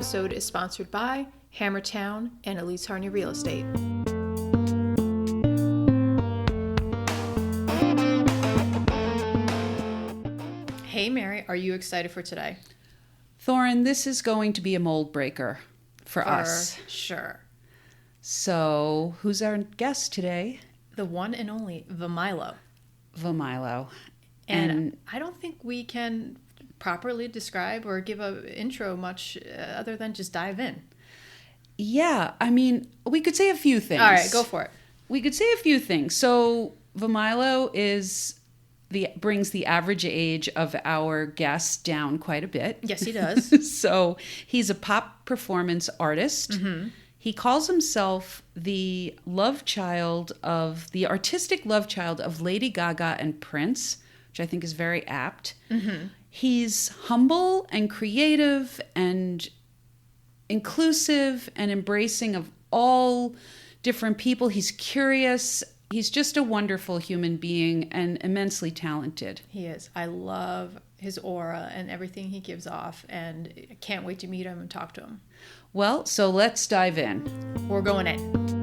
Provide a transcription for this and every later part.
episode is sponsored by Hammertown and Elise Harney Real Estate. Hey Mary, are you excited for today? Thorin, this is going to be a mold breaker for us. For sure. So, who's our guest today? The one and only Vemilo. Vemilo. And I don't think we can properly describe or give an intro much other than just dive in. Yeah, I mean, we could say a few things. All right, go for it. We could say a few things. So, Vemilo brings the average age of our guest down quite a bit. Yes, he does. So, he's a pop performance artist. Mm-hmm. He calls himself the artistic love child of Lady Gaga and Prince, which I think is very apt. Mm-hmm. He's humble and creative and inclusive and embracing of all different people. He's curious. He's just a wonderful human being and immensely talented. He is. I love his aura and everything he gives off, and I can't wait to meet him and talk to him. Well, so let's dive in. We're going in.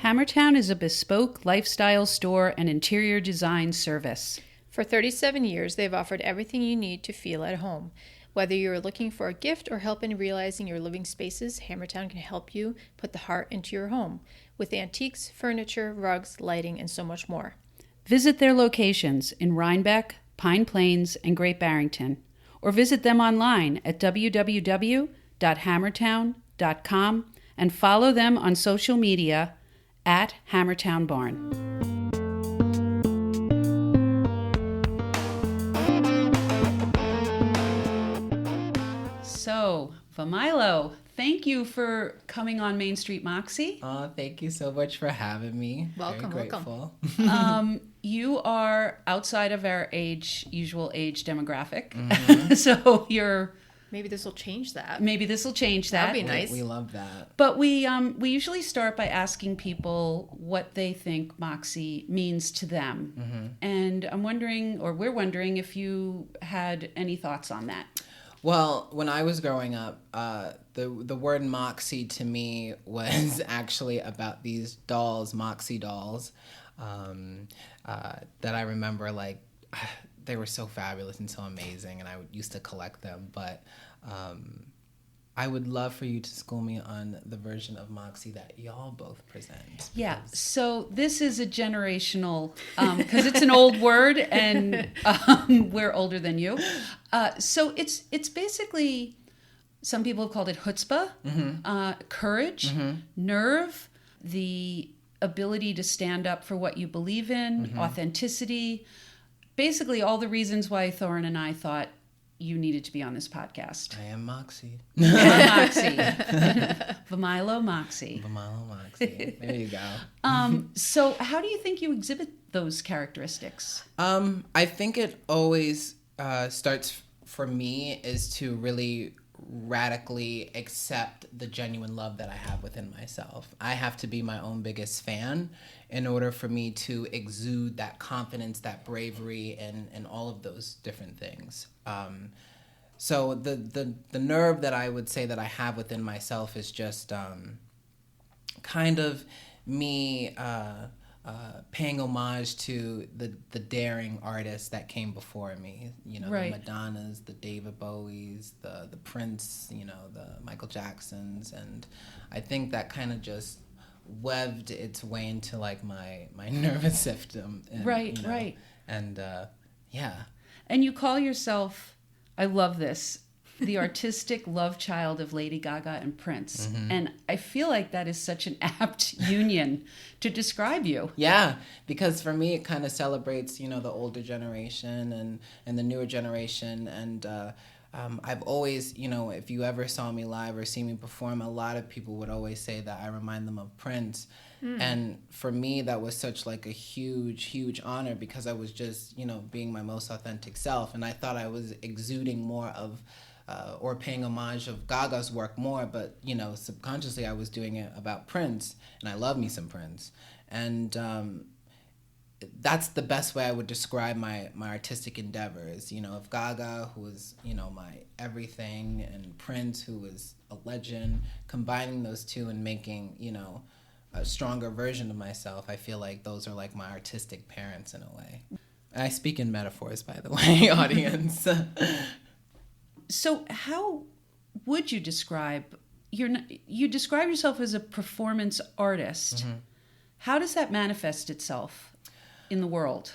Hammertown is a bespoke lifestyle store and interior design service. For 37 years, they've offered everything you need to feel at home. Whether you're looking for a gift or help in realizing your living spaces, Hammertown can help you put the heart into your home with antiques, furniture, rugs, lighting, and so much more. Visit their locations in Rhinebeck, Pine Plains, and Great Barrington, or visit them online at www.hammertown.com and follow them on social media at Hammertown Barn. So, Vemilo, thank you for coming on Main Street Moxie. Thank you so much for having me. Welcome, Very grateful. You are outside of our usual age demographic. Mm-hmm. So you're... Maybe this will change that. That'd be nice. We love that. But we usually start by asking people what they think Moxie means to them. Mm-hmm. And we're wondering if you had any thoughts on that. Well, when I was growing up, the word Moxie to me was actually about these dolls, Moxie dolls, that I remember, like, they were so fabulous and so amazing, and I used to collect them. But I would love for you to school me on the version of Moxie that y'all both present. Yeah, so this is a generational, because it's an old word, and we're older than you. So it's basically, some people have called it chutzpah, mm-hmm. Courage, mm-hmm. nerve, the ability to stand up for what you believe in, mm-hmm. authenticity, basically all the reasons why Thorin and I thought you needed to be on this podcast. I am Moxie. Moxie. Vemilo Moxie. Vemilo Moxie. There you go. So how do you think you exhibit those characteristics? I think it always starts for me is to really radically accept the genuine love that I have within myself. I have to be my own biggest fan in order for me to exude that confidence, that bravery, and all of those different things. So the nerve that I would say that I have within myself is just kind of me paying homage to the daring artists that came before me. You know, right. The Madonnas, the David Bowies, the Prince, you know, the Michael Jacksons, and I think that kind of just webbed its way into like my nervous system. And, right, you know, right. And yeah. And you call yourself, I love this, the artistic love child of Lady Gaga and Prince. Mm-hmm. And I feel like that is such an apt union to describe you. Yeah, because for me it kind of celebrates, you know, the older generation and the newer generation. And I've always, you know, if you ever saw me live or see me perform, a lot of people would always say that I remind them of Prince. And for me, that was such like a huge, huge honor because I was just, you know, being my most authentic self. And I thought I was exuding more of or paying homage of Gaga's work more, but, you know, subconsciously I was doing it about Prince, and I love me some Prince. And that's the best way I would describe my artistic endeavors. You know, if Gaga, who is, you know, my everything, and Prince, who is a legend, combining those two and making, you know, a stronger version of myself, I feel like those are like my artistic parents in a way. I speak in metaphors, by the way, audience. So how would you describe, you describe yourself as a performance artist. Mm-hmm. How does that manifest itself in the world?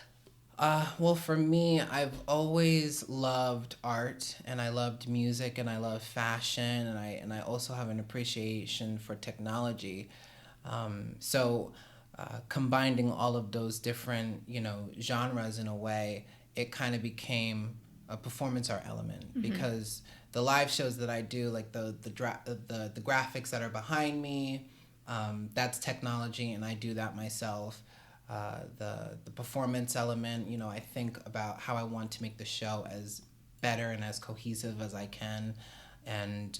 Well, for me, I've always loved art, and I loved music, and I love fashion, and I also have an appreciation for technology. So combining all of those different, you know, genres in a way, it kind of became a performance art element. Mm-hmm. Because the live shows that I do, like the graphics that are behind me, that's technology, and I do that myself. The performance element, you know, I think about how I want to make the show as better and as cohesive as I can, and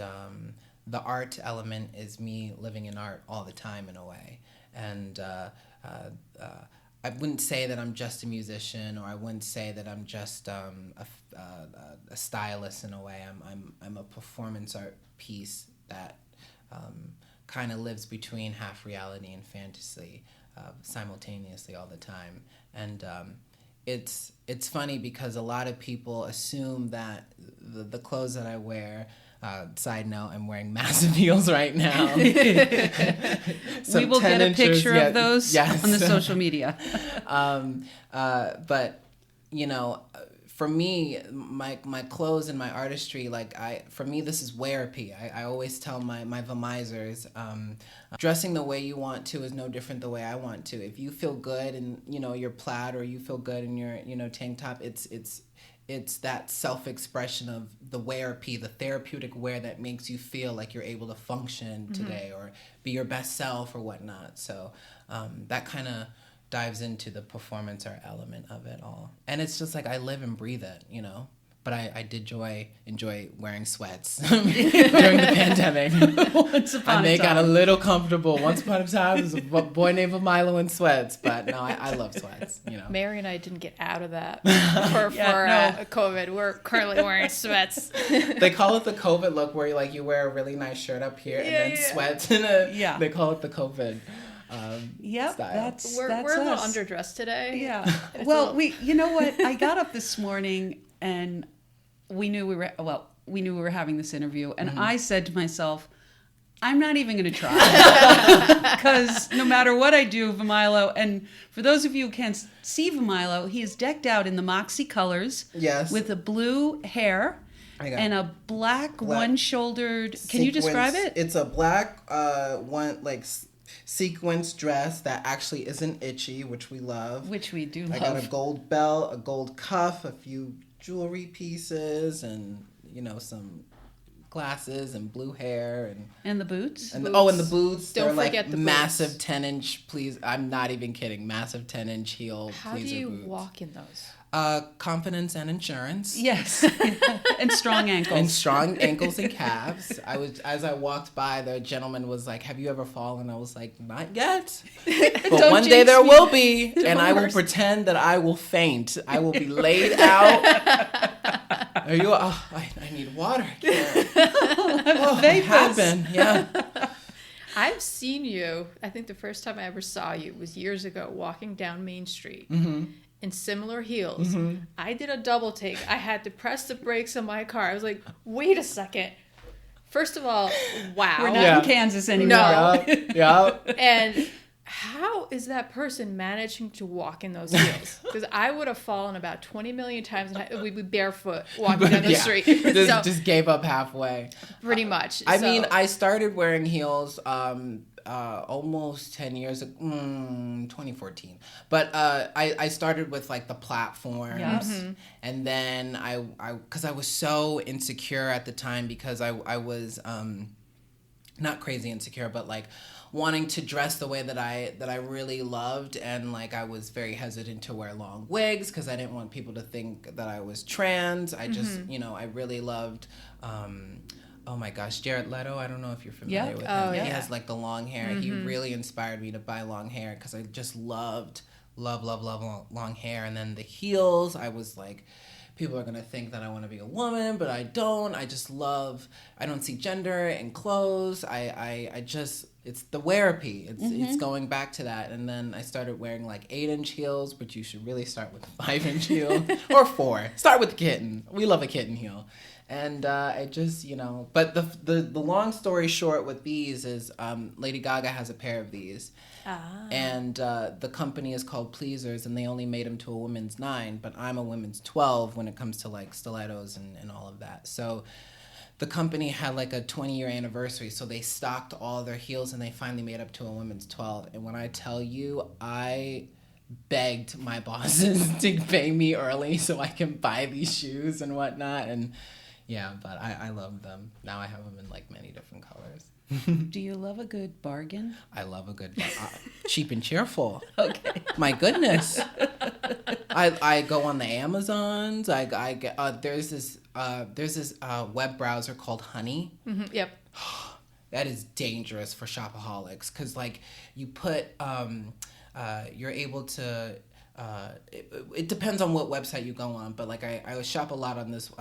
the art element is me living in art all the time in a way. And I wouldn't say that I'm just a musician, or I wouldn't say that I'm just a stylist in a way. I'm a performance art piece that kind of lives between half reality and fantasy. Simultaneously all the time. And it's funny because a lot of people assume that the clothes that I wear, side note, I'm wearing massive heels right now. We will get a picture of those on the social media. But, you know, for me, my clothes and my artistry, for me, this is wearapy. I always tell my Vemisers, dressing the way you want to is no different the way I want to. If you feel good in, you know, your plaid, or you feel good in your, you know, tank top, it's that self-expression of the wearapy, the therapeutic wear that makes you feel like you're able to function today, or be your best self or whatnot. So that kind of dives into the performance art element of it all. And it's just like I live and breathe it, you know. But I did enjoy wearing sweats during the pandemic. I got a little comfortable. Once upon a time, there was a boy named Vemilo in sweats. But no, I love sweats, you know. Mary and I didn't get out of that for COVID. We're currently wearing sweats. They call it the COVID look, where you wear a really nice shirt up here and then sweats. They call it the COVID style. We're a little underdressed today. Yeah. Well, you know what? I got up this morning and we knew we were having this interview, and I said to myself, I'm not even going to try, because no matter what I do, Vemilo, and for those of you who can't see Vemilo, he is decked out in the Moxie colors, with a blue hair and a black one-shouldered. Can you describe it? It's a black sequence dress that actually isn't itchy, which we love. Which we do love. I got a gold belt, a gold cuff, a few jewelry pieces, and, you know, some glasses and blue hair and the boots. And the boots. Don't forget the massive boots. 10-inch, please. I'm not even kidding. Massive 10-inch heel. How do you walk in those? Confidence and insurance. Yes. And strong ankles. And strong ankles and calves. As I walked by, the gentleman was like, "Have you ever fallen?" I was like, "Not yet. But one day there will be, and I will pretend that I will faint. I will be laid out." Are you? Oh, I need water. I can't. It happened. Yeah. I've seen you. I think the first time I ever saw you was years ago, walking down Main Street. In similar heels. I did a double take. I had to press the brakes on my car. I was like, wait a second. First of all, wow. We're not in Kansas anymore. No. Yeah. And how is that person managing to walk in those heels? Because I would have fallen about 20 million times and we'd be barefoot walking down the street. Just gave up halfway. Pretty much. I mean, I started wearing heels almost 10 years ago, 2014. But I started with like the platforms, and then because I was so insecure at the time, because I was not crazy insecure, but like wanting to dress the way that I really loved, and like I was very hesitant to wear long wigs because I didn't want people to think that I was trans. I just I really loved oh my gosh, Jared Leto. I don't know if you're familiar with him. He has like the long hair. He really inspired me to buy long hair because I just loved love long hair. And then the heels, I was like, people are going to think that I want to be a woman, but I don't. I don't see gender in clothes. I just, it's the wearapy. It's going back to that. And then I started wearing like 8-inch heels, but you should really start with a 5-inch heel or 4. Start with the kitten. We love a kitten heel. And I just, but the long story short with these is Lady Gaga has a pair of these. And the company is called Pleasers, and they only made them to a women's 9, but I'm a women's 12 when it comes to like stilettos and all of that. So the company had like a 20-year anniversary, so they stocked all their heels and they finally made up to a women's 12. And when I tell you, I begged my bosses to pay me early so I can buy these shoes and whatnot. And yeah, but I love them. Now I have them in like many different colors. Do you love a good bargain? I love a good cheap and cheerful. Okay. My goodness. I go on the Amazons. I get there's this web browser called Honey. Mm-hmm. Yep. That is dangerous for shopaholics because like you put you're able to. It depends on what website you go on, but like I shop a lot on this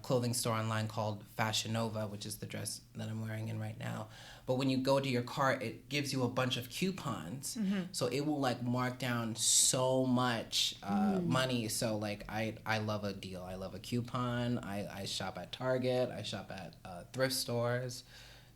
clothing store online called Fashion Nova, which is the dress that I'm wearing in right now. But when you go to your cart, it gives you a bunch of coupons, so it will like mark down so much money. So like I love a deal. I love a coupon. I shop at Target. I shop at thrift stores.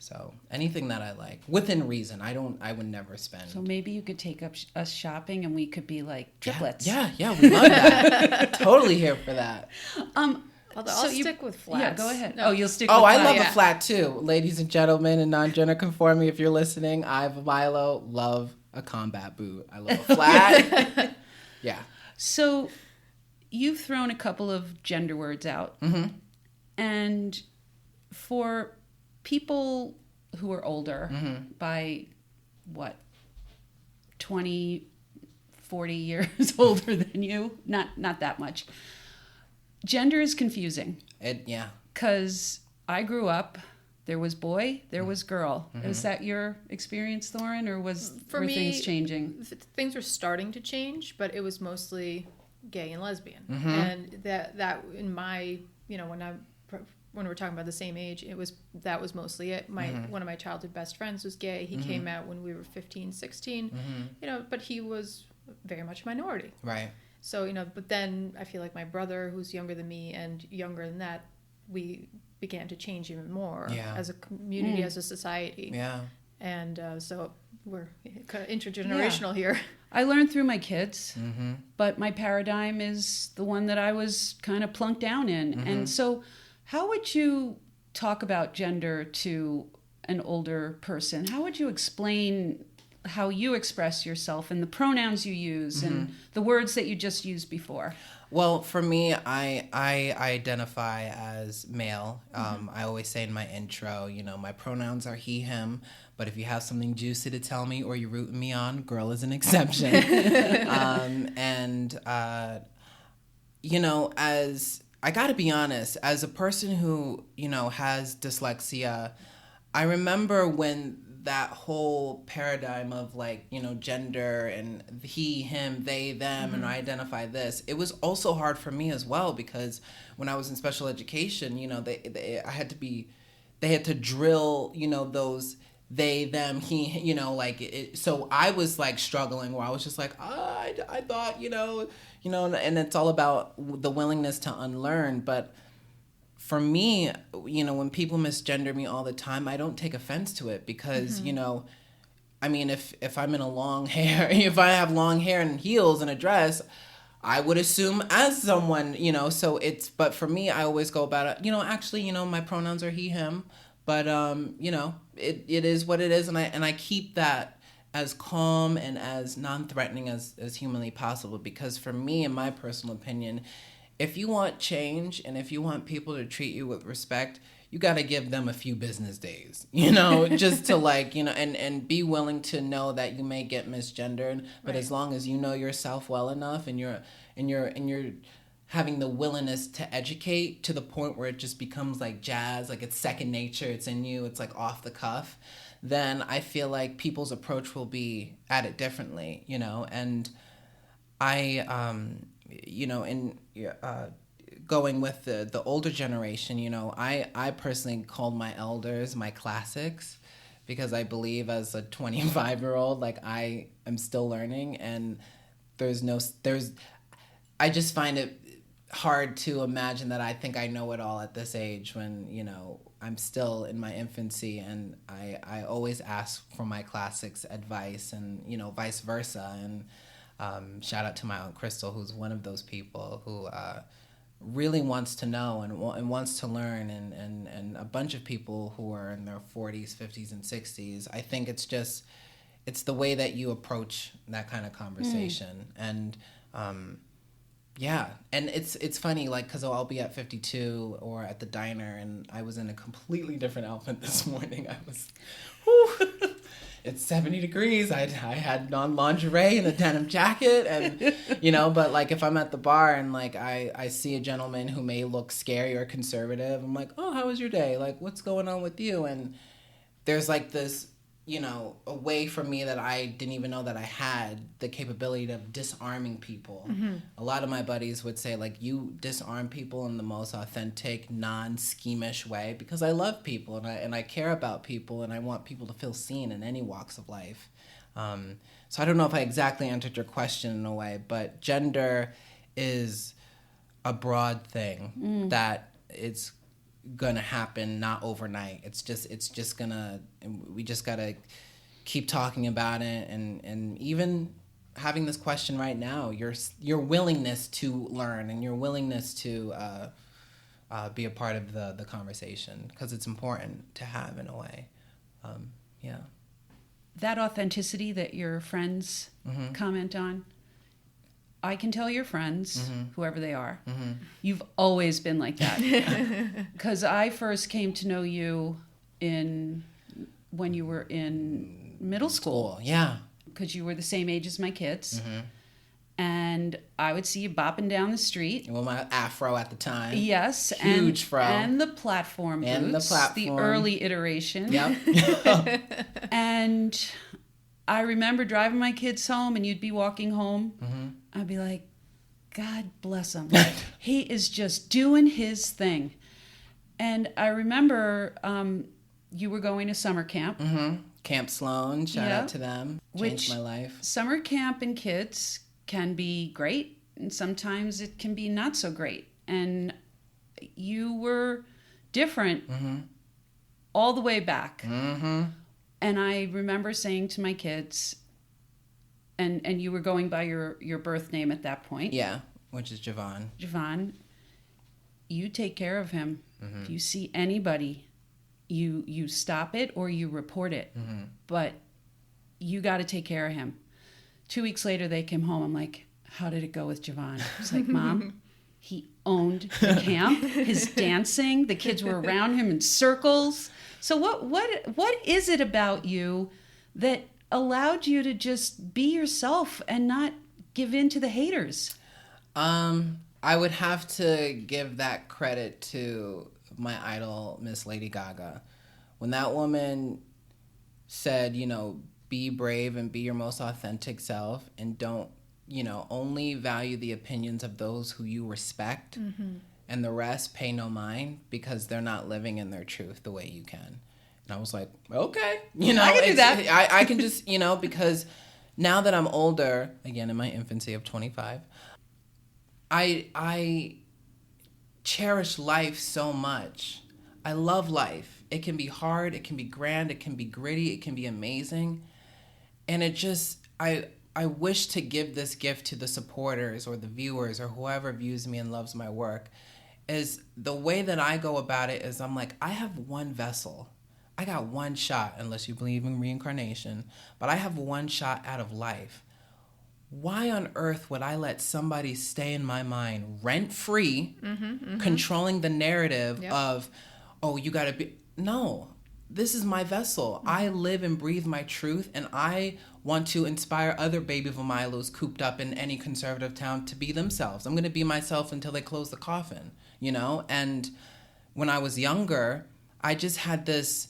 So anything that I like, within reason. I would never spend. So maybe you could take up us shopping and we could be like triplets. Yeah, we love that. Totally here for that. Although I'll stick with flats. Yeah, go ahead. No. Oh, you'll stick with I flats. love a flat too. Ladies and gentlemen and non-gender conforming, if you're listening, I, Vemilo, love a combat boot. I love a flat. Yeah. So you've thrown a couple of gender words out. Mm-hmm. And for people who are older by 20, 40 years older than you, not that much, gender is confusing. Yeah. Because I grew up, there was boy, there was girl. Is that your experience, Thorin, or were things changing? Things were starting to change, but it was mostly gay and lesbian. And that in my, when we're talking about the same age, that was mostly it. One of my childhood best friends was gay. He came out when we were 15, 16, but he was very much a minority. Right. So, but then I feel like my brother, who's younger than me and younger than that, we began to change even more as a community, as a society. Yeah. And so we're kind of intergenerational here. I learned through my kids, but my paradigm is the one that I was kind of plunked down in. And so how would you talk about gender to an older person? How would you explain how you express yourself and the pronouns you use and the words that you just used before? Well, for me, I identify as male. I always say in my intro, my pronouns are he, him. But if you have something juicy to tell me or you're rooting me on, girl is an exception. As I got to be honest, as a person who, has dyslexia, I remember when that whole paradigm of like, gender and he, him, they, them, and I identify this, it was also hard for me as well because when I was in special education, they had to drill, those they, them, he, so I was like struggling where I was just like, I thought, and it's all about the willingness to unlearn. But for me, when people misgender me all the time, I don't take offense to it because, if I'm in a long hair, if I have long hair and heels and a dress, I would assume as someone, but for me, I always go about it, actually, my pronouns are he, him, but, it is what it is. And I keep that as calm and as non-threatening as humanly possible, because for me, in my personal opinion, if you want change and if you want people to treat you with respect, you got to give them a few business days, just to and be willing to know that you may get misgendered, but as long as you know yourself well enough and you're having the willingness to educate to the point where it just becomes like jazz, like it's second nature, it's in you, it's like off the cuff, then I feel like people's approach will be at it differently, and I, in going with the older generation, I personally called my elders my classics, because I believe as a 25-year-old, like, I am still learning, and I just find it hard to imagine that I think I know it all at this age when, I'm still in my infancy, and I always ask for my classics advice, and, vice versa. And shout out to my Aunt Crystal, who's one of those people who really wants to know and wants to learn, and a bunch of people who are in their 40s, 50s, and 60s. I think it's the way that you approach that kind of conversation. And yeah, and it's funny, like, because I'll be at 52 or at the diner, and I was in a completely different outfit this morning. I was, it's 70 degrees. I had on lingerie and a denim jacket, and but like if I'm at the bar and like I see a gentleman who may look scary or conservative, I'm like, oh, how was your day? Like, what's going on with you? And there's like this, a way for me that I didn't even know that I had the capability of disarming people. Mm-hmm. A lot of my buddies would say, like, you disarm people in the most authentic, non-schemish way, because I love people and I care about people, and I want people to feel seen in any walks of life. So I don't know if I exactly answered your question in a way, but gender is a broad thing that it's gonna happen, not overnight. It's just gonna, we just gotta keep talking about it, and even having this question right now, your willingness to learn and your willingness to be a part of the conversation, because it's important to have in a way. Yeah, that authenticity that your friends comment on, I can tell your friends, whoever they are, you've always been like that. Because I first came to know you when you were in middle school. Yeah. Because you were the same age as my kids. And I would see you bopping down the street. Well, my afro at the time. Yes. Huge fro. And the platform boots. The early iteration. Yep. And I remember driving my kids home, and you'd be walking home. I'd be like, God bless him. He is just doing his thing. And I remember you were going to summer camp. Camp Sloan, shout out to them. Changed my life. Summer camp and kids can be great, and sometimes it can be not so great. And you were different all the way back. And I remember saying to my kids, and you were going by your birth name at that point. Yeah, which is Javon. Javon, you take care of him. If you see anybody, you stop it or you report it. But you got to take care of him. 2 weeks later, they came home. I'm like, how did it go with Javon? It's like, Mom, he owned the camp, his dancing. The kids were around him in circles. So what is it about you that allowed you to just be yourself and not give in to the haters? I would have to give that credit to my idol, Miss Lady Gaga. When that woman said, be brave and be your most authentic self, and don't, only value the opinions of those who you respect, and the rest pay no mind, because they're not living in their truth the way you can. And I was like, okay, I can do that. I can just, because now that I'm older, again, in my infancy of 25, I cherish life so much. I love life. It can be hard, it can be grand, it can be gritty, it can be amazing. And it just, I wish to give this gift to the supporters or the viewers or whoever views me and loves my work, is the way that I go about it is I'm like, I have one vessel. I got one shot, unless you believe in reincarnation, but I have one shot out of life. Why on earth would I let somebody stay in my mind rent-free, controlling the narrative of, oh, you got to be... No, this is my vessel. I live and breathe my truth, and I want to inspire other baby Vemilos cooped up in any conservative town to be themselves. I'm going to be myself until they close the coffin, And when I was younger, I just had this...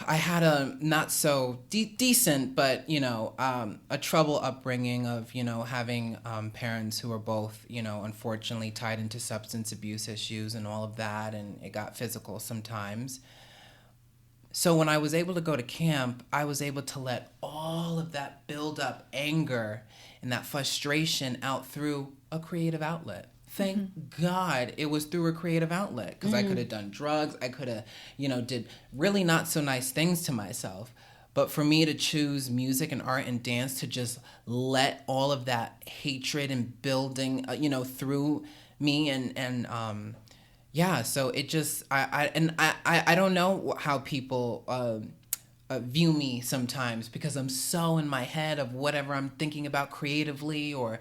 I had a not so decent, but, a trouble upbringing of, having parents who were both, unfortunately tied into substance abuse issues and all of that. And it got physical sometimes. So when I was able to go to camp, I was able to let all of that build up anger and that frustration out through a creative outlet. Thank God it was through a creative outlet, because I could have done drugs. I could have, did really not so nice things to myself. But for me to choose music and art and dance to just let all of that hatred and building, through me so it just, I don't know how people view me sometimes, because I'm so in my head of whatever I'm thinking about creatively, or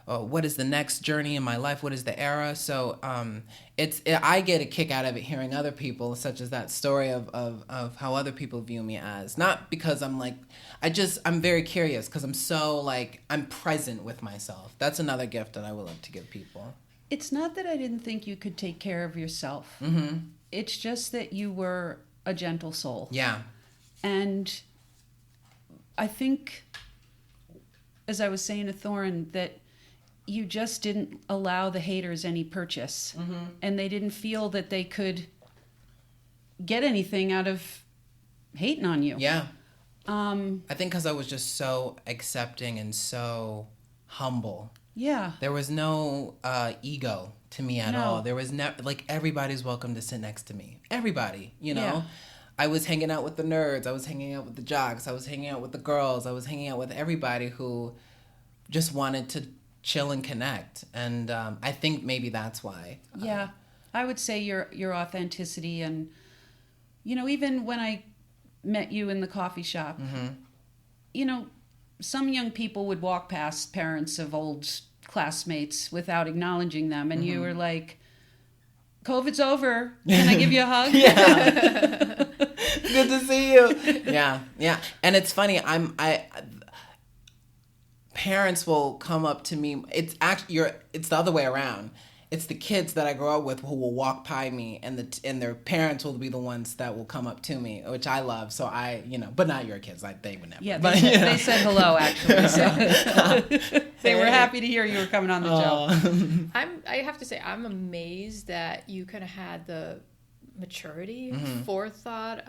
what is the next journey in my life, what is the era. So I get a kick out of it, hearing other people, such as that story of how other people view me as, not because I'm like, I'm very curious, because I'm so like, I'm present with myself. That's another gift that I would love to give people. It's not that I didn't think you could take care of yourself. It's just that you were a gentle soul. Yeah. And I think, as I was saying to Thorin, that you just didn't allow the haters any purchase. And they didn't feel that they could get anything out of hating on you. Yeah. I think because I was just so accepting and so humble. Yeah. There was no ego to me at all. There was never, like, everybody's welcome to sit next to me. Everybody, Yeah. I was hanging out with the nerds. I was hanging out with the jocks. I was hanging out with the girls. I was hanging out with everybody who just wanted to chill and connect. And I think maybe that's why. Yeah. I would say your authenticity, and, even when I met you in the coffee shop, some young people would walk past parents of old classmates without acknowledging them, and you were like, COVID's over, can I give you a hug? Yeah. Good to see you. Yeah. And it's funny, parents will come up to me. It's actually it's the other way around. It's the kids that I grow up with who will walk by me, and their parents will be the ones that will come up to me, which I love. So but not your kids. Like, they would never. Yeah, but, they said hello, actually. So they were happy to hear you were coming on the show. I have to say, I'm amazed that you kind of had the maturity, forethought,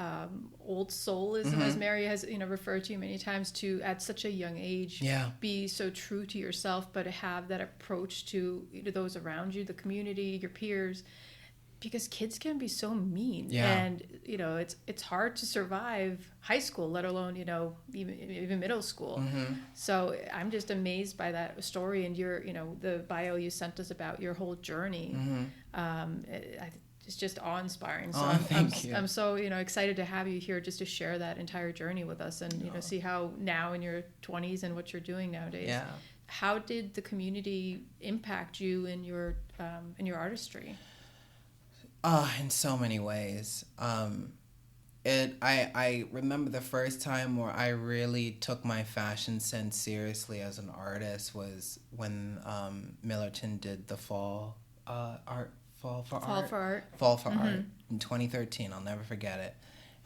old soulism, as Mary has referred to you many times, to at such a young age be so true to yourself, but to have that approach to those around you, the community, your peers, because kids can be so mean, and it's hard to survive high school, let alone even middle school. So I'm just amazed by that story, and your the bio you sent us about your whole journey. It's just awe-inspiring. So I'm so excited to have you here, just to share that entire journey with us, and see how now in your 20s and what you're doing nowadays. Yeah. How did the community impact you in your artistry? In so many ways. I remember the first time where I really took my fashion sense seriously as an artist was when Millerton did the Fall for Art in 2013. I'll never forget it.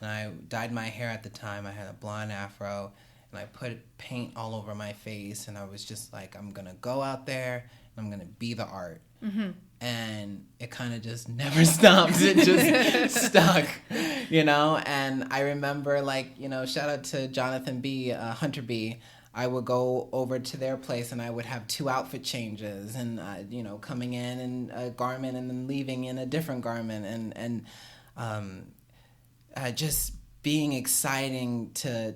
And I dyed my hair at the time. I had a blonde afro, and I put paint all over my face, and I was just like, I'm gonna go out there and I'm gonna be the art. And it kind of just never stopped. It just stuck, and I remember, shout out to Jonathan B, Hunter B. I would go over to their place, and I would have 2 outfit changes, and coming in a garment and then leaving in a different garment, and just being exciting to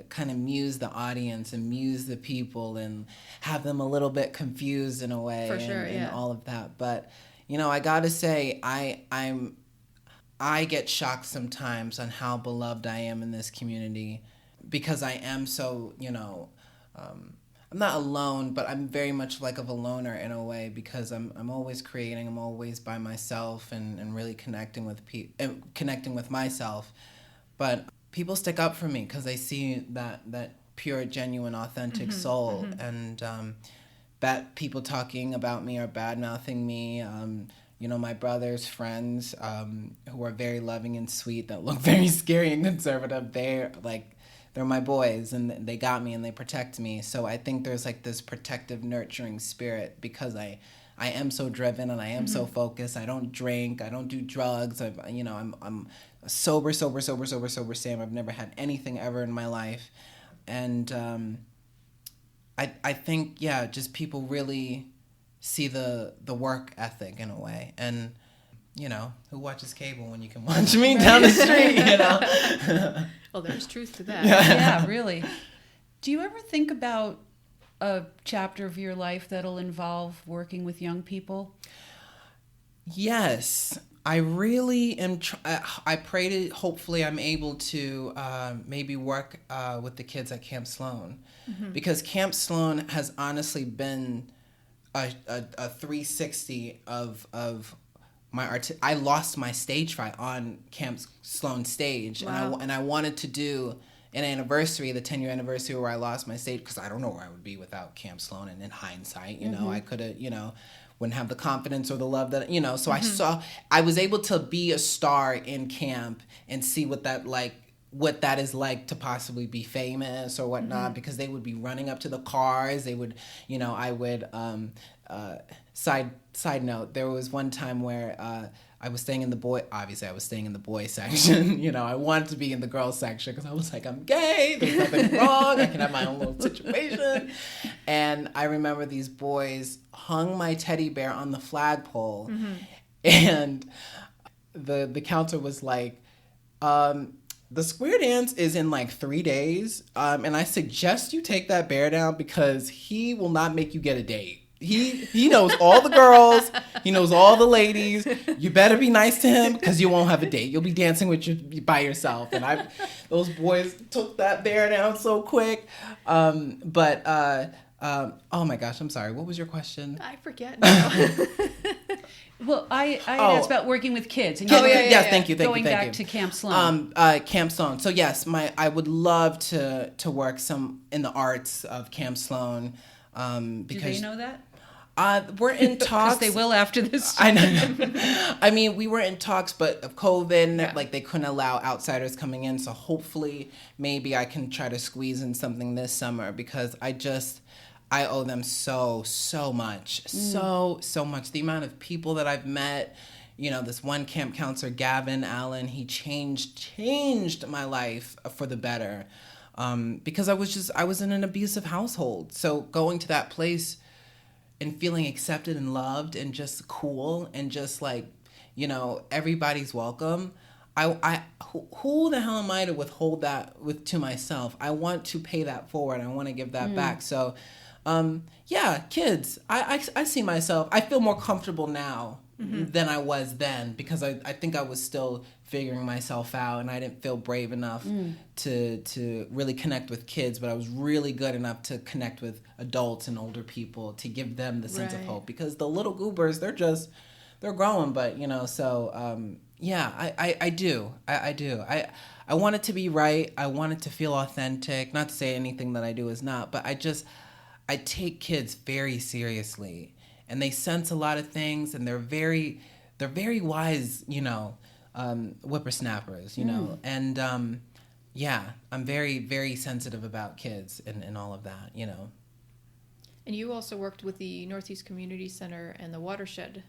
kind of muse the audience and muse the people and have them a little bit confused in a way. For sure, and all of that. But I gotta say, I get shocked sometimes on how beloved I am in this community, because I am so I'm not alone, but I'm very much like of a loner in a way, because I'm always creating, I'm always by myself, and really connecting with myself. But people stick up for me because they see that pure, genuine, authentic soul, and that people talking about me or bad mouthing me, my brother's friends, who are very loving and sweet, that look very scary and conservative, they're my boys, and they got me and they protect me. So I think there's like this protective, nurturing spirit because I am so driven and I am so focused. I don't drink. I don't do drugs. I'm a sober Sam. I've never had anything ever in my life. And I think, just people really see the work ethic in a way. And, who watches cable when you can watch me down the street, Well, there's truth to that. Yeah, really. Do you ever think about a chapter of your life that'll involve working with young people? Yes, I really am. I pray to hopefully I'm able to maybe work with the kids at Camp Sloan, because Camp Sloan has honestly been a 360 of my art. I lost my stage fright on Camp Sloan stage. Wow. And I wanted to do an anniversary, the 10-year anniversary where I lost my stage, because I don't know where I would be without Camp Sloan. And in hindsight, I could have, wouldn't have the confidence or the love that, so I was able to be a star in camp and see what that is like to possibly be famous or whatnot, because they would be running up to the cars. They would, I would, side note, there was one time where I was staying in the boy section. I wanted to be in the girls section because I was like, I'm gay, there's nothing wrong, I can have my own little situation. And I remember these boys hung my teddy bear on the flagpole, and the counselor was like, the square dance is in like 3 days, and I suggest you take that bear down because he will not make you get a date. He knows all the girls. He knows all the ladies. You better be nice to him because you won't have a date. You'll be dancing by yourself. And those boys took that bear down so quick. Oh my gosh, I'm sorry. What was your question? I forget now. Well, I asked about working with kids. And Yes, thank you. Going back to Camp Sloan. Camp Sloan. So yes, I would love to work some in the arts of Camp Sloan. Because do they know that? We're in talks. Because they will after this. I know. I mean, we were in talks, but of COVID, like they couldn't allow outsiders coming in. So hopefully, maybe I can try to squeeze in something this summer, because I owe them so much, so much. The amount of people that I've met. This one camp counselor, Gavin Allen, he changed my life for the better. Because I was in an abusive household. So going to that place and feeling accepted and loved and just cool and just like, everybody's welcome. Who the hell am I to withhold that to myself? I want to pay that forward. I want to give that back. So, kids, I see myself. I feel more comfortable now than I was then, because I think I was still figuring myself out, and I didn't feel brave enough to really connect with kids, but I was really good enough to connect with adults and older people to give them the sense of hope, because the little goobers, they're growing, but I do. I want it to be right. I want it to feel authentic, not to say anything that I do is not, but I take kids very seriously, and they sense a lot of things, and they're very wise, whippersnappers, and I'm very, very sensitive about kids and all of that, And you also worked with the Northeast Community Center and the Watershed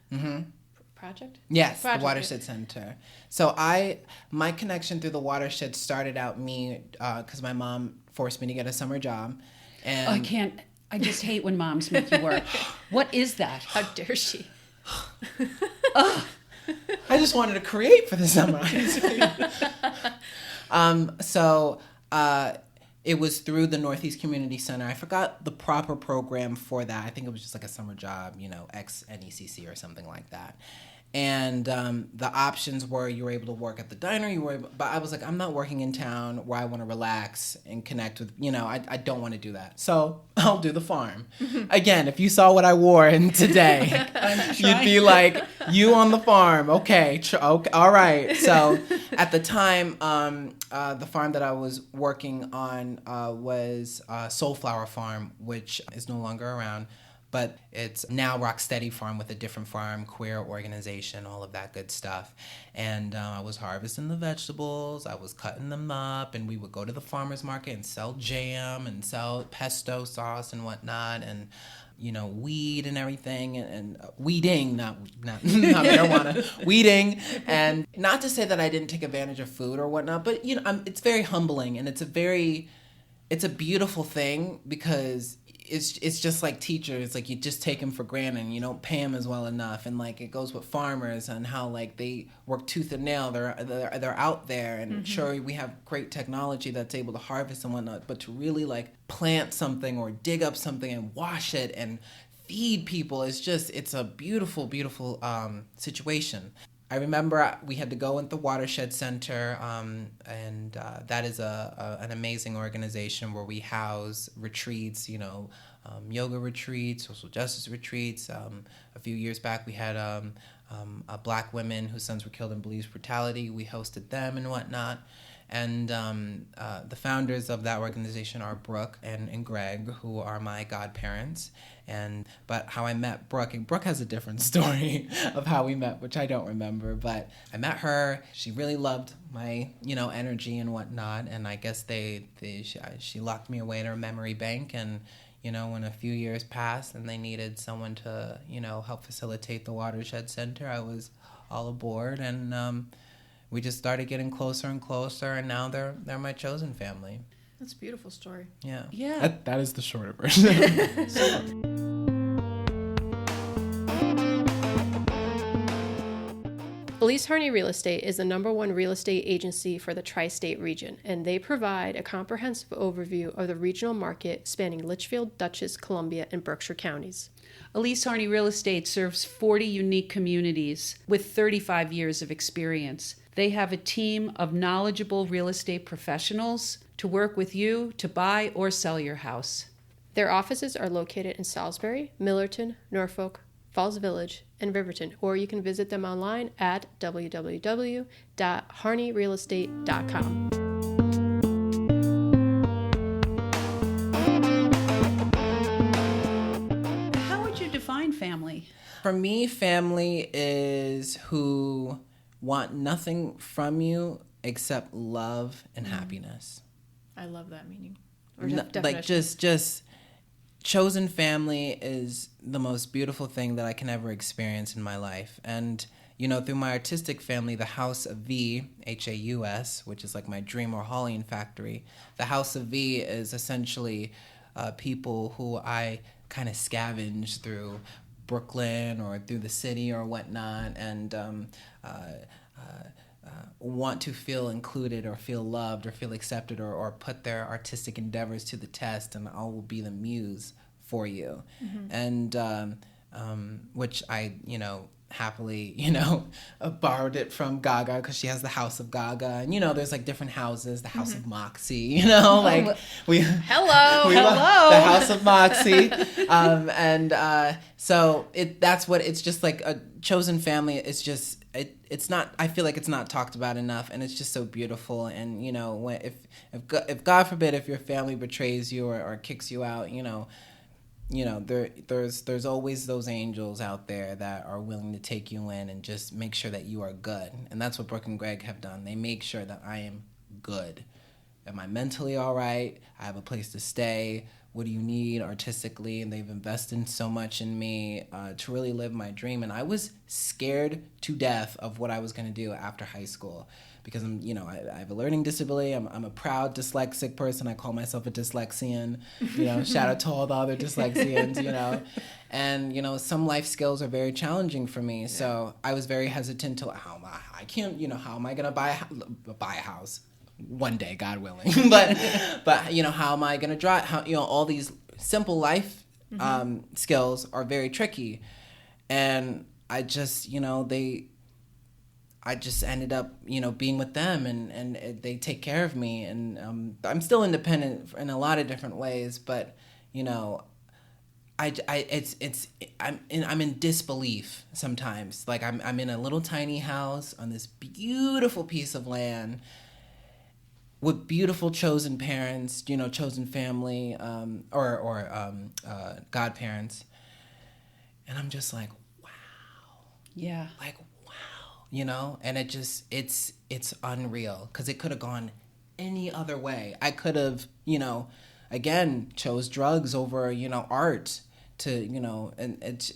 Project? Yes, the Watershed Center. So my connection through the Watershed started out because my mom forced me to get a summer job. And I just hate when moms make you work. What is that? How dare she? I just wanted to create for the summer. It was through the Northeast Community Center. I forgot the proper program for that. I think it was just like a summer job, ex-NECC or something like that. And the options were you were able to work at the diner. But I was like, I'm not working in town where I want to relax and connect with, I don't want to do that. So I'll do the farm. Again, if you saw what I wore today, you'd be like, you on the farm. Okay, all right. So at the time, the farm that I was working on was Soulflower Farm, which is no longer around. but it's now Rocksteady Farm with a different farm, queer organization, all of that good stuff. And I was harvesting the vegetables, I was cutting them up, and we would go to the farmer's market and sell jam and sell pesto sauce and whatnot, and weed and everything, and weeding, not marijuana, weeding. And not to say that I didn't take advantage of food or whatnot, but it's very humbling, and it's a beautiful thing, because it's just like teachers, like you just take them for granted and you don't pay them as well enough. And like it goes with farmers and how like they work tooth and nail, they're out there, and sure, we have great technology that's able to harvest and whatnot, but to really like plant something or dig up something and wash it and feed people, it's a beautiful situation. I remember we had to go into the Watershed Center, and that is an amazing organization where we house retreats, yoga retreats, social justice retreats. A few years back, we had Black women whose sons were killed in police brutality. We hosted them and whatnot. And the founders of that organization are Brooke and Greg, who are my godparents. But how I met Brooke, and Brooke has a different story of how we met, which I don't remember. But I met her. She really loved my, energy and whatnot. And I guess she locked me away in her memory bank. And, when a few years passed and they needed someone to, help facilitate the Watershed Center, I was all aboard. And we just started getting closer and closer. And now they're my chosen family. That's a beautiful story. Yeah. Yeah. That is the shorter version. Elise Harney Real Estate is the #1 real estate agency for the tri-state region, and they provide a comprehensive overview of the regional market spanning Litchfield, Dutchess, Columbia, and Berkshire counties. Elise Harney Real Estate serves 40 unique communities with 35 years of experience. They have a team of knowledgeable real estate professionals to work with you to buy or sell your house. Their offices are located in Salisbury, Millerton, Norfolk, Falls Village, and Riverton, or you can visit them online at www.harneyrealestate.com. How would you define family? For me, family is who want nothing from you except love and happiness. I love that meaning. Or Like definition. just chosen family is the most beautiful thing that I can ever experience in my life. And through my artistic family, the House of V, Haus, which is like my dream Warholian factory, the House of V is essentially people who I kind of scavenge through Brooklyn or through the city or whatnot, and want to feel included or feel loved or feel accepted, or put their artistic endeavors to the test, and I will be the muse for you. And which I happily borrowed it from Gaga, because she has the House of Gaga, and there's like different houses, the House of Moxie, like we Hello. the House of Moxie. So that's what it's just like. A chosen family is just it's not, I feel like it's not talked about enough, and it's just so beautiful. And if God forbid, if your family betrays you or kicks you out, there's always those angels out there that are willing to take you in and just make sure that you are good. And that's what Brooke and Greg have done. They make sure that I am good. Am I mentally all right? I have a place to stay. What do you need artistically? And they've invested so much in me to really live my dream. And I was scared to death of what I was going to do after high school, because I have a learning disability. I'm a proud dyslexic person. I call myself a dyslexian. Shout out to all the other dyslexians. And some life skills are very challenging for me. So I was very hesitant to how am I going to buy a house? One day, God willing. but how am I going to drive? All these simple life skills are very tricky. And I just, I just ended up, being with them, and they take care of me. And I'm still independent in a lot of different ways, but, I'm in disbelief sometimes. Like I'm in a little tiny house on this beautiful piece of land with beautiful chosen parents, chosen family, or godparents. And I'm just like, Yeah. like, wow, you know? And it just, it's unreal, because it could have gone any other way. I could have, you know, again, chose drugs over, you know, art to, you know, and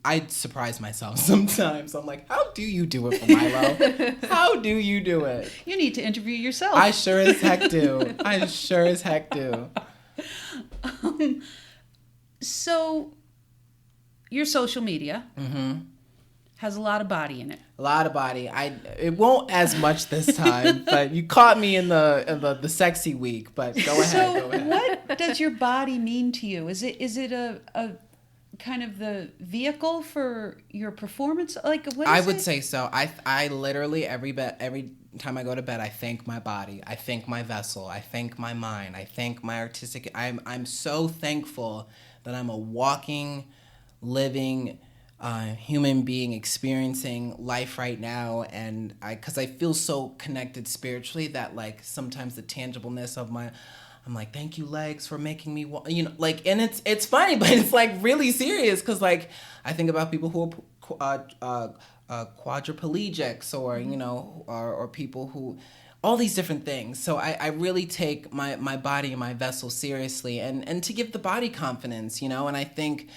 I surprise myself sometimes. I'm like, how do you do it for Milo? How do you do it? You need to interview yourself. I sure as heck do. I sure as heck do. So your social media has a lot of body in it. A lot of body. It won't as much this time, but you caught me in the sexy week. But go ahead. So Go ahead. what does your body mean to you? Is it a kind of the vehicle for your performance? Like, what is I would it? say so. I literally every time I go to bed, I thank my body. I thank my vessel. I thank my mind. I thank my artistic. I'm so thankful that I'm a walking, living human being experiencing life right now, and because I feel so connected spiritually that like sometimes the tangibleness of I'm like, thank you, legs, for making me walk, you know, like, and it's funny, but it's like really serious, because like I think about people who are quadriplegics, or you know, or people who, all these different things. So I really take my body and my vessel seriously, and to give the body confidence, you know. And I think,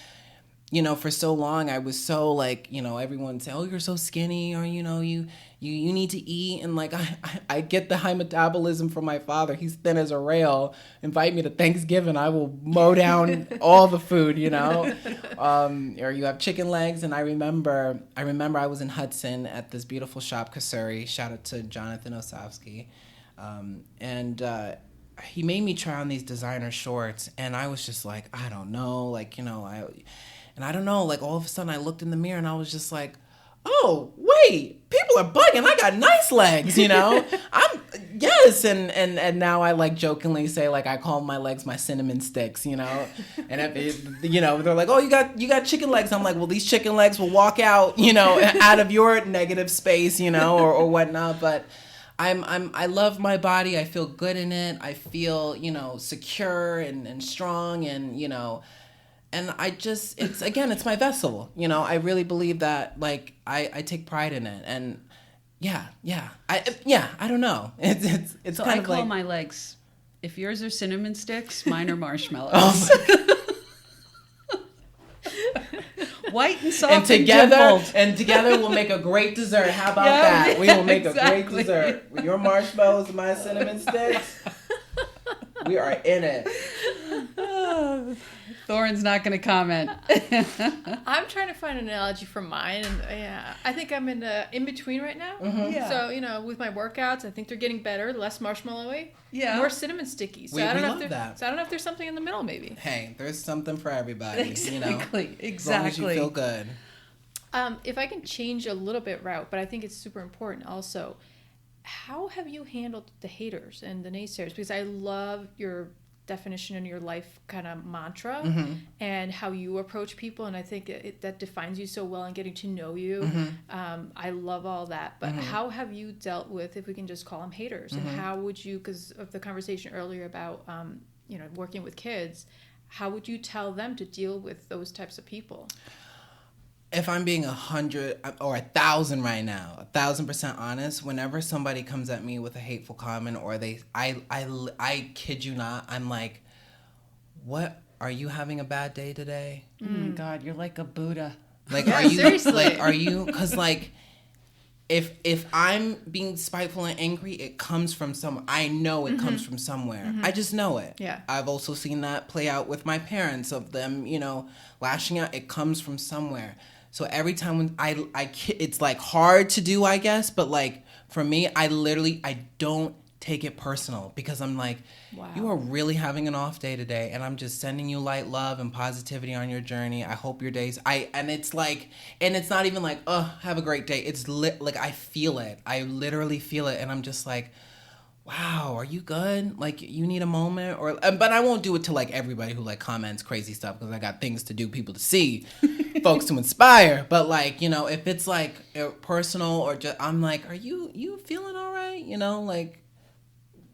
you know, for so long I was so like, you know, everyone say, oh, you're so skinny, or, you know, you need to eat. And like, I get the high metabolism from my father. He's thin as a rail. Invite me to Thanksgiving, I will mow down all the food, you know. Or you have chicken legs. And I remember I was in Hudson at this beautiful shop, Kasuri. Shout out to Jonathan Osofsky. And he made me try on these designer shorts, and I was just like, I don't know, like, you know, I don't know, like all of a sudden I looked in the mirror and I was just like, oh, wait, people are bugging. I got nice legs, you know? Yes. And now I like jokingly say, like, I call my legs my cinnamon sticks, you know? And if it, you know, they're like, oh, you got chicken legs. I'm like, well, these chicken legs will walk out, you know, out of your negative space, you know, or whatnot. But I love my body. I feel good in it. I feel, you know, secure and strong, and, you know, and I just, it's my vessel, you know. I really believe that, like, I take pride in it. And yeah, I don't know. It's So kind I of call like, my legs, if yours are cinnamon sticks, mine are marshmallows. oh White and soft and together dimpled. we'll make a great dessert. How about Yeah, that? We will make exactly. a great dessert. With your marshmallows and my cinnamon sticks, we are in it. Thorin's not going to comment. I'm trying to find an analogy for mine, and yeah, I think I'm in between right now. Yeah. So, you know, with my workouts, I think they're getting better, less marshmallowy, Yeah. more cinnamon sticky. So We I don't know love if that. So I don't know if there's something in the middle, maybe. Hey, there's something for everybody, you know. Exactly. As long as you feel good. If I can change a little bit route, but I think it's super important also. How have you handled the haters and the naysayers? Because I love your definition in your life kind of mantra, and how you approach people, and I think that defines you so well, and getting to know you. I love all that, but how have you dealt with, if we can just call them haters, and how would you, because of the conversation earlier about you know, working with kids, how would you tell them to deal with those types of people? If I'm being 100 or 1,000 right now, 1,000% honest, whenever somebody comes at me with a hateful comment, or I kid you not, I'm like, what, are you having a bad day today? Oh my God, you're like a Buddha. Like, Yeah, are you, seriously. like, are you, because like, if I'm being spiteful and angry, it comes from somewhere. I know it comes from somewhere. I just know it. Yeah. I've also seen that play out with my parents, of them, you know, lashing out. It comes from somewhere. So every time when it's like hard to do, I guess, but like for me, I don't take it personal, because I'm like, Wow. You are really having an off day today, and I'm just sending you light love and positivity on your journey. I hope your days, and it's like, and it's not even like, oh, have a great day. It's like, I feel it. I literally feel it. And I'm just like, wow, are you good? Like, you need a moment? Or, but I won't do it to like everybody who like comments crazy stuff, because I got things to do, people to see, folks to inspire. But like, you know, if it's like personal, or just, I'm like, are you feeling all right? You know, like,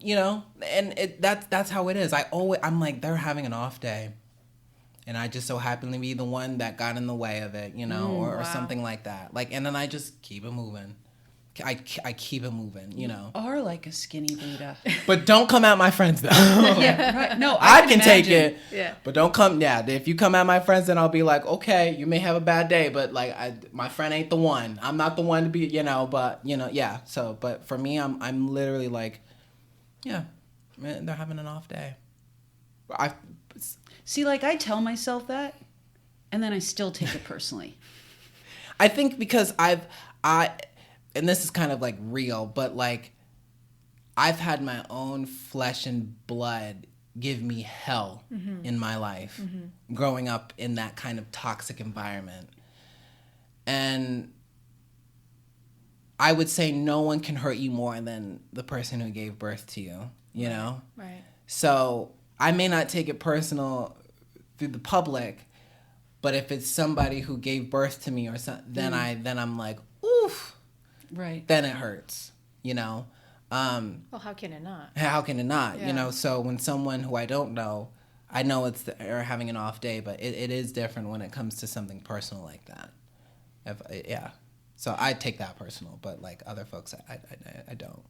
you know, and that's how it is. I'm like, they're having an off day. And I just so happen to be the one that got in the way of it, or something like that. Like, and then I just keep it moving. I keep it moving, You are like a skinny Buddha. But don't come at my friends, though. Yeah, right. No, I can take imagine. it. Yeah. But don't come. Yeah, if you come at my friends, then I'll be like, okay, you may have a bad day, but like, my friend ain't the one. I'm not the one to be, But yeah. So, but for me, I'm literally like, yeah, man, they're having an off day. See, like I tell myself that, and then I still take it personally. I think because and this is kind of like real, but like I've had my own flesh and blood give me hell in my life growing up in that kind of toxic environment. And I would say no one can hurt you more than the person who gave birth to you, you know? Right. So I may not take it personal through the public, but if it's somebody who gave birth to me or something, then I'm like, oof. Right. Then it hurts, Well, how can it not? How can it not? Yeah. So when someone who I don't know, I know they're having an off day, but it is different when it comes to something personal like that. Yeah. So I take that personal, but like other folks, I don't,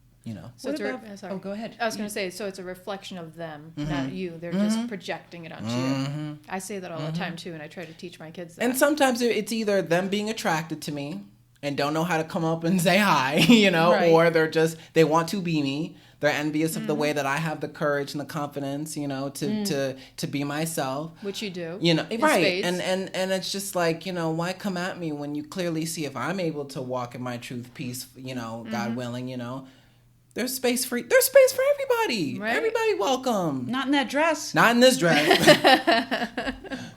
So Oh, go ahead. I was going to say, so it's a reflection of them, not you. They're just projecting it onto you. I say that all the time too, and I try to teach my kids that. And sometimes it's either them being attracted to me and don't know how to come up and say hi, Right. or they want to be me. They're envious of the way that I have the courage and the confidence, to be myself. Which you do. In spades. right. And it's just like, why come at me when you clearly see if I'm able to walk in my truth, peace, God willing, there's space for everybody. Right. Everybody welcome. Not in that dress. Not in this dress.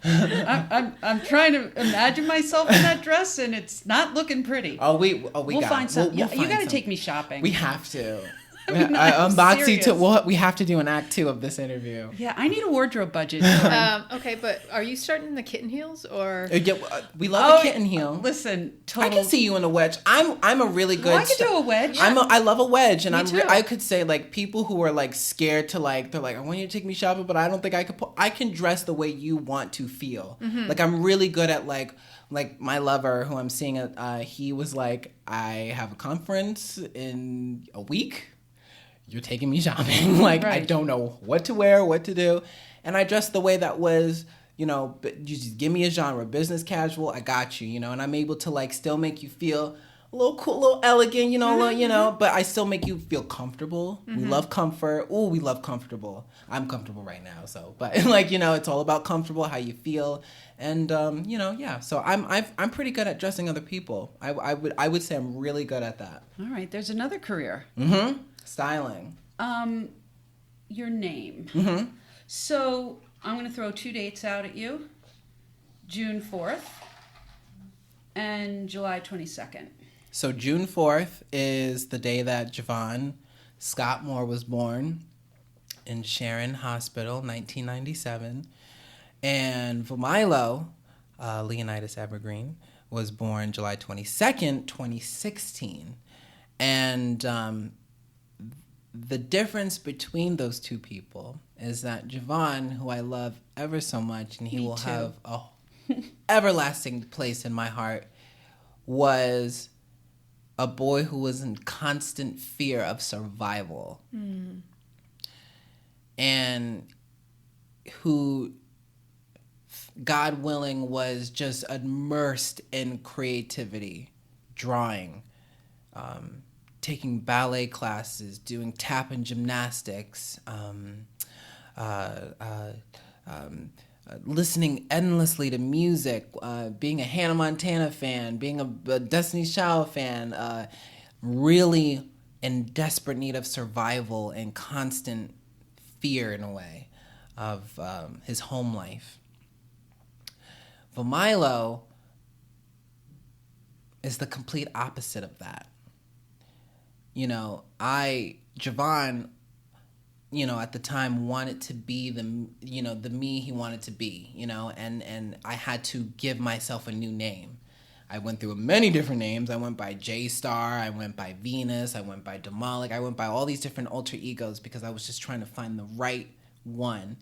I'm trying to imagine myself in that dress, and it's not looking pretty. We'll find something. We'll You got to some- take me shopping. We have to. I'm Moxie serious. we have to do an act 2 of this interview. Yeah, I need a wardrobe budget. Okay, but are you starting in the kitten heels or? We love a kitten heel. Listen, I total. can see you in a wedge. I'm a really good. I could do a wedge. I love a wedge, and Me too. I could say like people who are like scared to they're like I want you to take me shopping, but I don't think I could. I can dress the way you want to feel. Like I'm really good at like my lover who I'm seeing. He was like, I have a conference in a week. You're taking me shopping. Like I Right. don't know what to wear, what to do, and I dressed the way that was. But you just give me a genre, business casual, I got you, and I'm able to like still make you feel a little cool, a little elegant, but I still make you feel comfortable. We love comfort. Ooh, we love comfortable. I'm comfortable right now, so, but it's all about comfortable, how you feel, and yeah. So I'm pretty good at dressing other people. I would say I'm really good at that. All right, there's another career. Styling. Your name. So I'm going to throw 2 dates out at you. June 4th and July 22nd. So June 4th is the day that Javon Scott Moore was born in Sharon Hospital, 1997. And Vemilo, Leonidas Evergreen, was born July 22nd, 2016. And the difference between those two people is that Javon, who I love ever so much, and he will have a everlasting place in my heart, was a boy who was in constant fear of survival. And who, God willing, was just immersed in creativity, drawing, taking ballet classes, doing tap and gymnastics, listening endlessly to music, being a Hannah Montana fan, being a Destiny's Child fan, really in desperate need of survival and constant fear, in a way, of his home life. Vemilo is the complete opposite of that. Javon, at the time wanted to be the me he wanted to be, and I had to give myself a new name. I went through many different names. I went by J-Star, I went by Venus, I went by Demolic, I went by all these different alter egos because I was just trying to find the right one.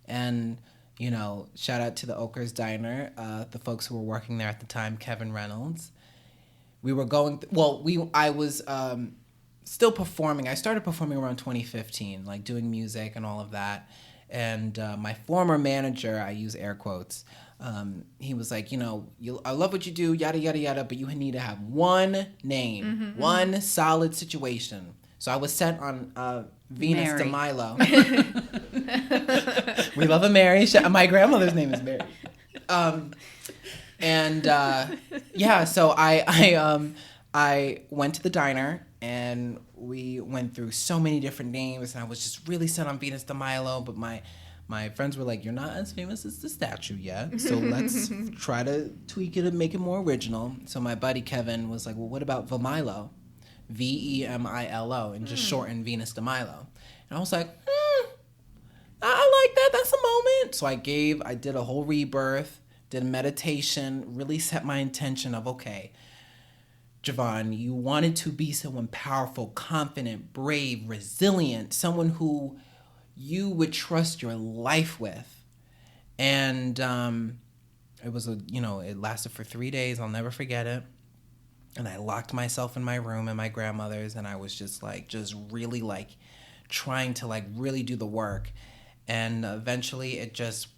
And, You know, shout out to the Oker's Diner, the folks who were working there at the time, Kevin Reynolds. We were going, I was still performing. I started performing around 2015, like doing music and all of that. And my former manager, I use air quotes, he was like, you know, I love what you do, yada, yada, yada, but you need to have one name, one solid situation. So I was sent on Venus Mary. de Milo. We love a Mary. My grandmother's name is Mary. So I went to the diner and we went through so many different names, and I was just really set on Venus de Milo, but my friends were like, you're not as famous as the statue yet, so let's try to tweak it and make it more original. So my buddy Kevin was like, well, what about Vemilo? Vemilo, and just shorten Venus de Milo. And I was like, I like that. That's a moment. So I did a whole rebirth, did a meditation, really set my intention of, okay, Javon, you wanted to be someone powerful, confident, brave, resilient, someone who you would trust your life with. And it was it lasted for 3 days. I'll never forget it. And I locked myself in my room at my grandmother's, and I was just really trying to really do the work. And eventually it just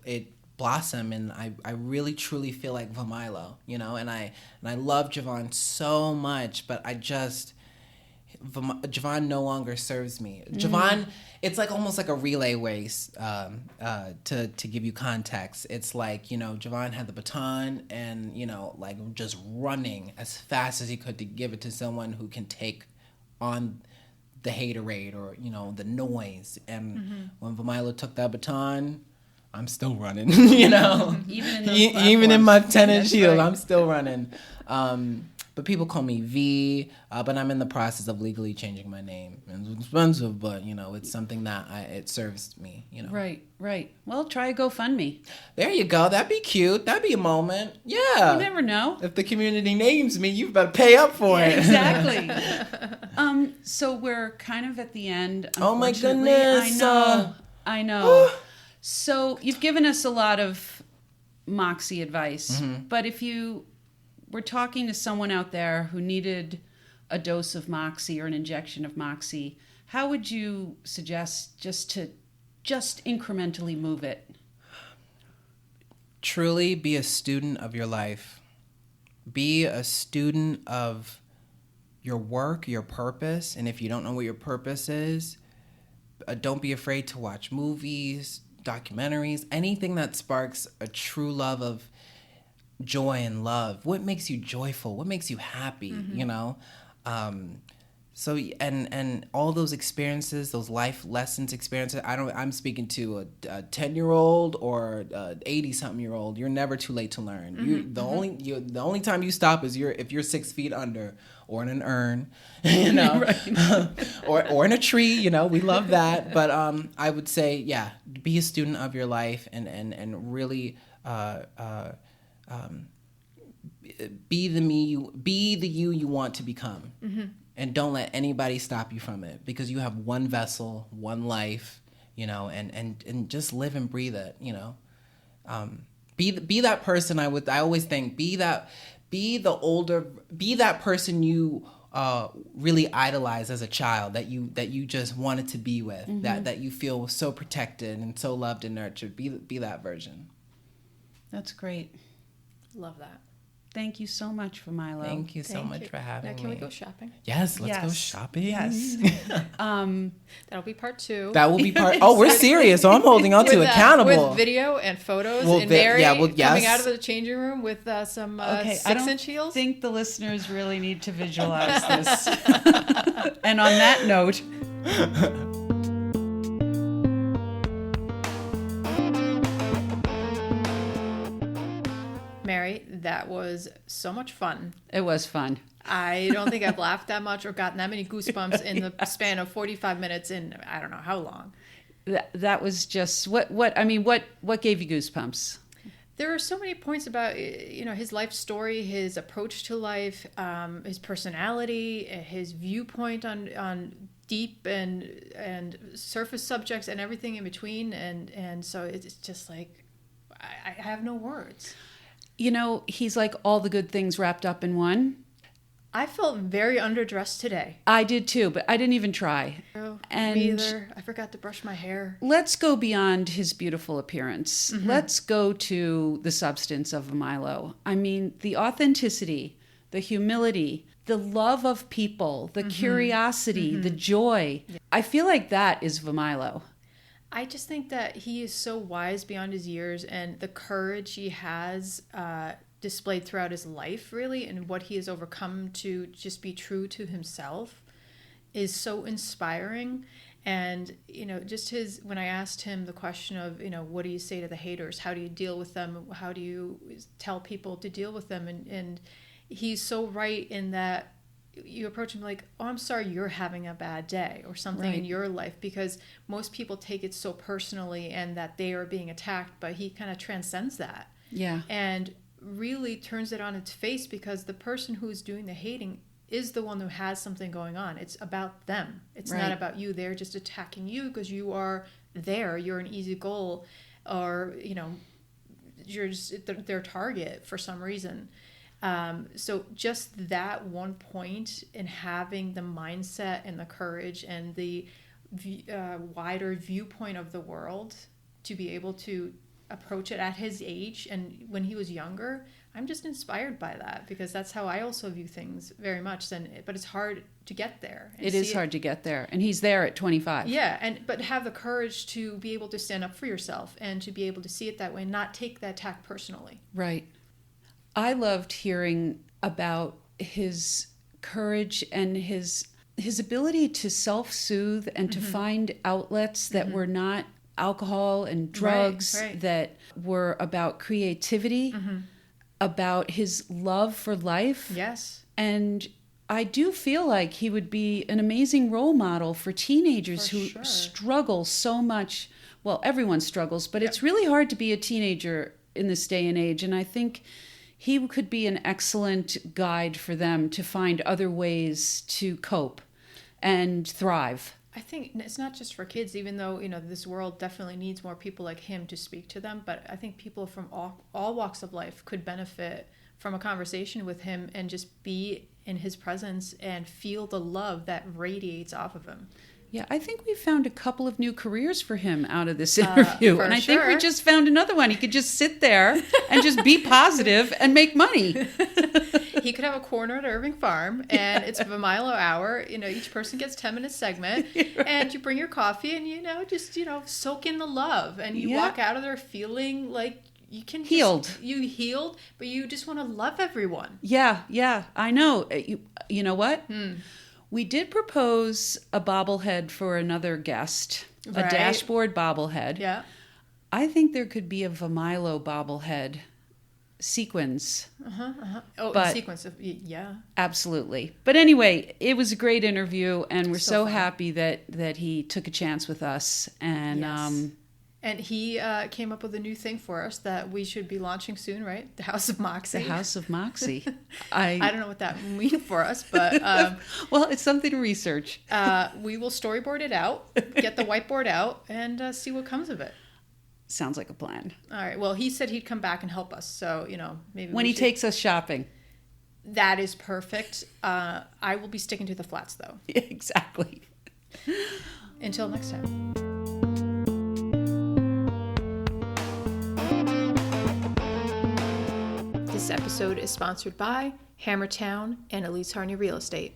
it blossomed, and I really truly feel like Vemilo, and I love Javon so much, but Javon no longer serves me. Javon, it's almost like a relay race, to give you context. It's Javon had the baton and, just running as fast as he could to give it to someone who can take on the haterade or, the noise. And when Vemilo took that baton, I'm still running, Even in my tennis shield, right. I'm still running. But people call me V, but I'm in the process of legally changing my name. It's expensive, but, it's something that it serves me, Right. Well, try a GoFundMe. There you go. That'd be cute. That'd be a moment. Yeah. You never know. If the community names me, you better pay up for it. Exactly. So we're kind of at the end. Oh, my goodness. I know. So you've given us a lot of Moxie advice, but if you were talking to someone out there who needed a dose of Moxie or an injection of Moxie, how would you suggest just incrementally move it? Truly be a student of your life. Be a student of your work, your purpose, and if you don't know what your purpose is, don't be afraid to watch movies, documentaries, anything that sparks a true love of joy and love. What makes you joyful? What makes you happy? So and all those experiences, those life lessons experiences. I'm speaking to a 10-year-old or 80-something-year-old. You're never too late to learn. The only time you stop is if you're 6 feet under or in an urn, or in a tree. We love that. But I would say, be a student of your life and really. Be the you want to become, and don't let anybody stop you from it, because you have one vessel, one life, and just live and breathe it. Be that person. I always think be that person you really idolize as a child, that you just wanted to be with, that you feel so protected and so loved and nurtured. Be that version. That's great. Love that. Thank you so much, Vemilo. Thank you so much for having me. Can we go shopping? Yes, let's go shopping. Yes. That'll be part 2. That will be part. Oh, we're serious. So I'm holding on to accountable. With video and photos and Mary coming out of the changing room with some 6-inch heels. I think the listeners really need to visualize this. And on that note... Mary, that was so much fun. It was fun. I don't think I've laughed that much or gotten that many goosebumps in the span of 45 minutes in I don't know how long. That was just what gave you goosebumps? There are so many points about his life story, his approach to life, his personality, his viewpoint on deep and surface subjects and everything in between, and so it's just like I have no words. You know, he's like all the good things wrapped up in one. I felt very underdressed today. I did too, but I didn't even try. Oh, And me either. I forgot to brush my hair. let's go beyond his beautiful appearance. Let's go to the substance of Vemilo. I mean, the authenticity, the humility, the love of people, the curiosity, the joy. I feel like that is Vemilo. I just think that he is so wise beyond his years, and the courage he has displayed throughout his life, really, and what he has overcome to just be true to himself is so inspiring. And, you know, just when I asked him the question of, you know, what do you say to the haters? How do you deal with them? How do you tell people to deal with them? And he's so right in that you approach him like, oh, I'm sorry you're having a bad day or something in your life, because most people take it so personally and that they are being attacked, but he kind of transcends that. Yeah. And really turns it on its face, because the person who's doing the hating is the one who has something going on. It's about them. It's not about you. They're just attacking you because you are there. You're an easy goal, or, you know, you're just their target for some reason. So just that one point in having the mindset and the courage and the wider viewpoint of the world to be able to approach it at his age and when he was younger, I'm just inspired by that, because that's how I also view things very much. But it's hard to get there. It is hard to get there, and he's there at 25. Yeah, but have the courage to be able to stand up for yourself and to be able to see it that way and not take that attack personally. Right. I loved hearing about his courage and his ability to self-soothe and to find outlets that were not alcohol and drugs, that were about creativity, about his love for life. Yes. And I do feel like he would be an amazing role model for teenagers who struggle so much. Well, everyone struggles, but it's really hard to be a teenager in this day and age. And I think he could be an excellent guide for them to find other ways to cope and thrive. I think it's not just for kids, even though, you know, this world definitely needs more people like him to speak to them. But I think people from all walks of life could benefit from a conversation with him and just be in his presence and feel the love that radiates off of him. Yeah, I think we found a couple of new careers for him out of this interview. And I think we just found another one. He could just sit there and just be positive and make money. He could have a corner at Irving Farm, and it's a Vemilo hour. You know, each person gets 10 minute segment, and you bring your coffee and, you know, just, you know, soak in the love. And you walk out of there feeling like you can healed. You healed, but you just want to love everyone. Yeah, I know. You know what? We did propose a bobblehead for another guest, a dashboard bobblehead. Yeah. I think there could be a Vemilo bobblehead, sequins. Oh, But- sequence of, yeah. Absolutely. But anyway, it was a great interview, and we're so fun. happy that he took a chance with us. And Yes. And he came up with a new thing for us that we should be launching soon, right? The House of Moxie. the House of Moxie. I don't know what that means for us, but Well, it's something to research. we will storyboard it out, get the whiteboard out, and see what comes of it. Sounds like a plan. All right. Well, he said he'd come back and help us, so, you know, maybe When he takes us shopping. That is perfect. I will be sticking to the flats, though. Exactly. Until next time. This episode is sponsored by Hammertown and Elise Harney Real Estate.